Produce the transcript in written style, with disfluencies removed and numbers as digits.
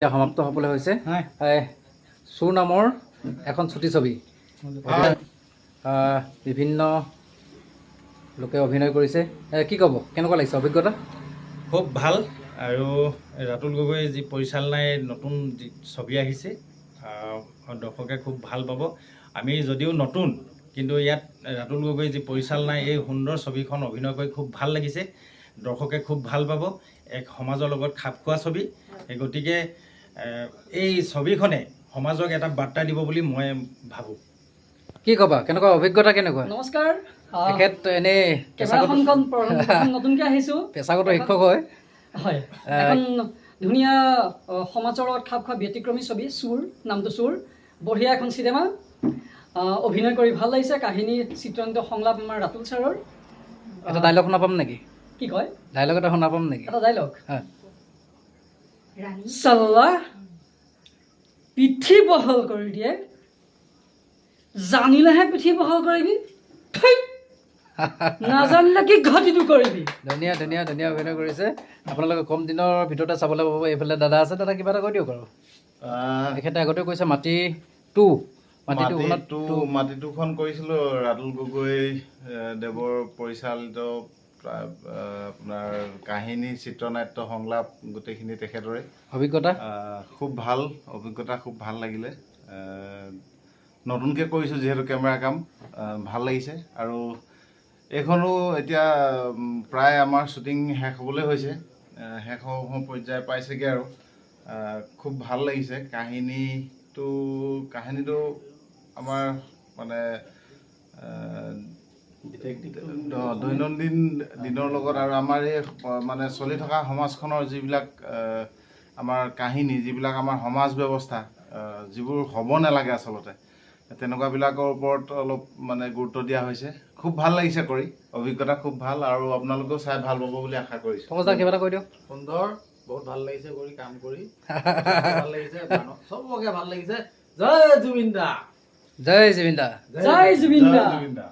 সমাপ্ত হ'বলৈ হৈছে চুৰ নামৰ এখন ছুটি ছবি বিভিন্ন লোকে অভিনয় কৰিছে কি ক'ব কেনেকুৱা লাগিছে অভিজ্ঞতা খুব ভাল আৰু ৰাতুল গগৈ যি পৰিচালনাই নতুন ছবি আহিছে দৰ্শকে খুব ভাল পাব আমি যদিও নতুন কিন্তু ইয়াত ৰাতুল গগৈ যি পৰিচালনাই এই সুন্দৰ ছবিখন অভিনয় কৰি খুব ভাল লাগিছে দৰ্শকে খুব ভাল পাব এক সমাজৰ লগত খাপ খোৱা ছবি গতিকে এই ছবিখনে সমাজক এটা বাৰ্তা দিব বুলি মই ভাবোঁ কি ক'বা কেনেকুৱা অভিজ্ঞতা কেনেকুৱা নমস্কাৰ তেখেত এনে নতুনকৈ আহিছোঁ পেছাগত শিক্ষক হয় হয় এখন ধুনীয়া সমাজৰ লগত খাপ খোৱা ব্যতিক্ৰমী ছবি চুৰ নামটো চুৰ বঢ়িয়া এখন চিনেমা অভিনয় কৰি ভাল লাগিছে কাহিনী চিত্ৰান্ত সংলাপ আমাৰ ৰাতুল ছাৰৰ এটা ডাইলগ শুনা পাম নেকি কি কয় ডাইলগ এটা শুনা পাম নেকি এটা ডাইলগ চাল্লা পিঠি বহল কৰি দিয়ে জানিলেহে পিঠি বহল কৰিবি নাজানিলে কি ঘটিটো কৰিবি ধুনীয়া ধুনীয়া ধুনীয়া অভিনয় কৰিছে আপোনালোকে কম দিনৰ ভিতৰতে চাবলৈ পাব এইফালে দাদা আছে দাদা কিবা এটা কৈ দিয়ক আৰু তেখেতে আগতে কৈছে মাটি মাটিটোখন কৰিছিলোঁ ৰাতুল গগৈ দেৱৰ পৰিচালিত আপোনাৰ কাহিনী চিত্ৰনাট্য সংলাপ গোটেইখিনি তেখেতৰে অভিজ্ঞতা খুব ভাল অভিজ্ঞতা খুব ভাল লাগিলে নতুনকৈ কৰিছোঁ যিহেতু কেমেৰা কাম ভাল লাগিছে আৰু এইখনো এতিয়া প্ৰায় আমাৰ শ্বুটিং শেষ হ'বলৈ হৈছে শেষ হ'ব পৰ্যায় পাইছেগৈ আৰু খুব ভাল লাগিছে কাহিনীটো আমাৰ মানে দৈনন্দিন দিনৰ লগত আৰু আমাৰ এই মানে চলি থকা সমাজখনৰ যিবিলাক আমাৰ কাহিনী যিবিলাক আমাৰ সমাজ ব্যৱস্থা যিবোৰ হ'ব নালাগে আচলতে তেনেকুৱাবিলাকৰ ওপৰত অলপ মানে গুৰুত্ব দিয়া হৈছে খুব ভাল লাগিছে কৰি অভিজ্ঞতা খুব ভাল আৰু আপোনালোকেও চাই ভাল পাব বুলি আশা কৰিছোঁ কিবা এটা কৈ দিয়ক সুন্দৰ বহুত ভাল লাগিছে কৰি কাম কৰি ভাল লাগিছে চবকে ভাল লাগিছে জয় জুবিন দা জয় জুবিন দা জয় জুবিন দা